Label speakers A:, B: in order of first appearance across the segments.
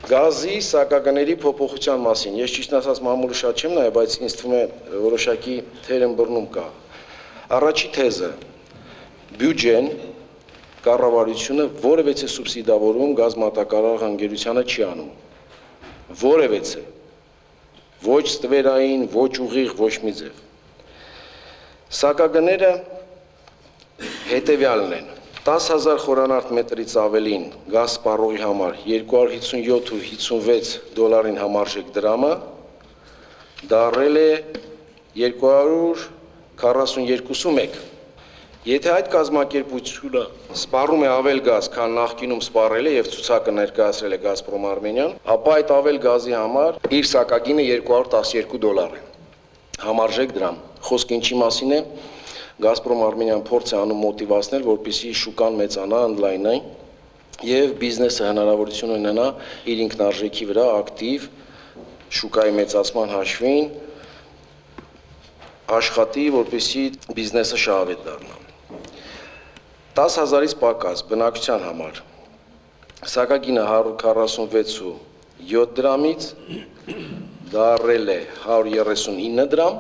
A: Գազի սակագների փոփոխության մասին։ Ես ճիշտ ասած մամուլը շատ չեմ նայ, բայց ինձ թվում է որոշակի թեր ըմբռնում կա։ Առաջի թեզը՝ բյուջեն կառավարությունը որևէ սուբսիդավորում գազմատակարար ընկերությանը չի անում։ Որևէ։ Ոչ ստվերային, ոչ ուղիղ, ոչ մի ձև։ Սակագները հետևյալն են. 10,000 խորանարդ մետրից ավելին գազ սպառողի համար 257 ու 56 դոլարին համարժեք դրամը դառել է 242.1։ Եթե այդ կազմակերպությունը սպառում է ավել գազ, քան նախկինում սպառել է եւ ցուցակը ներկայացրել է Գազպրոմ Արմենիան, ապա այդ ավել գազի համար իր սակագինը 212 դոլար է։ Համարժեք դրամ։ Խոսքը ինչի մասին է։ Գազպրոմ Արմենիան փորձ է անում մոտիվացնել, որպեսզի շուկան մեծանա, ընդլայնի եւ բիզնեսը հնարավորություն ունենա իր ինքնարժեքի վրա ակտիվ շուկայի մեծացման հաշվին աշխատի, որպեսզի բիզնեսը շահավետ դառնա։ 10,000-ից պակաս բնակչության համար սակագինը 146.7 դրամից դառել է 139 դրամ,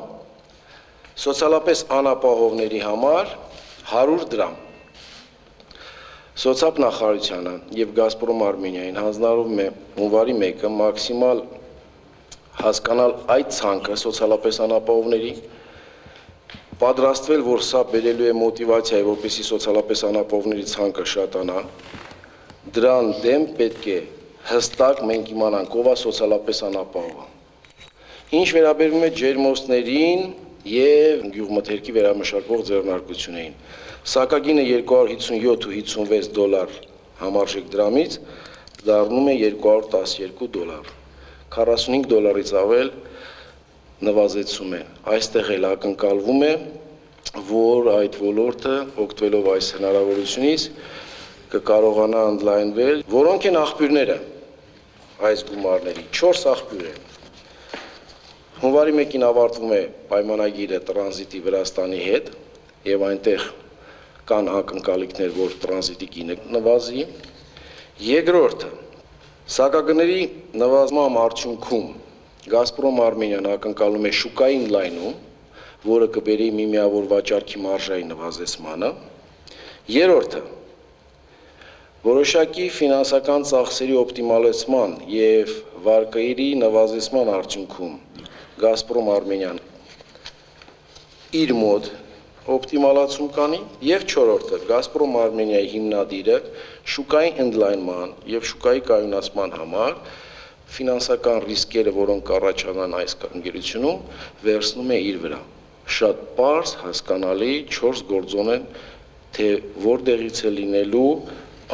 A: սոցիալապես անապահովների համար 100 դրամ։ Սոցիալնախարարությանը եւ Գազպրոմ Արմենիային հանձնարարվում է հունվարի 1-ը մաքսիմալ հասկանալ այդ ցանկը սոցիալապես անապահովների, պատրաստվել, որ սա բերելու է մոտիվացիա, որպեսզի սոցիալապես անապահովների ցանկը շատանա, դրան դեմ պետք է հստակ մենք իմանանք ով է սոցիալապես անապահովը։ Ինչ վերաբերում է ջերմոցներին եւ գյուղմթերքի վերամշակվող ձեռնարկություններին, սակագինը 257 ու 56 դոլար համարժեք դրամից դառնում է 212 դոլար, 45 դոլարից ավել նվազեցում է։ Այստեղ էլ ակնկալվում է, որ այդ ոլորտը օգտվելով այս հնարավորությունից կկարողանա ընդլայնվել, որոնք են աղբյուրները այս գումարների, 4 աղբյուր են։ Հունվարի 1-ին ավարտվում է պայմանագիրը տրանզիտի Վրաստանի հետ եւ այնտեղ կան ակնկալիքներ, որ տրանզիտի գինը նվազի։ Երկրորդը, սակագների նվազման արդյունքում Գազպրոմ Արմենիան ակնկալում է շուկայի ընդլայնում, որը կբերի միմիավոր վաճառքի մարժայի նվազեցմանը։ Երրորդը, որոշակի ֆինանսական ծախսերի օպտիմալացման եւ վարկերի նվազեցման արդյունքում Գազպրոմ Արմենիան իր մոտ օպտիմալացում կանի եւ չորրորդը Գազպրոմ Արմենիայի հիմնադիրը շուկայի ընդլայնման եւ շուկայի կայունացման համար ֆինանսական ռիսկերը, որոնք կառաջանան այս ընկերությունում, վերցնում է իր վրա։ Շատ պարզ, հասկանալի 4 գործոն են, թե որտեղից է լինելու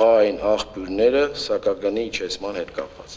A: այն աղբյուրները սակագնի իջեցման հետ կապված։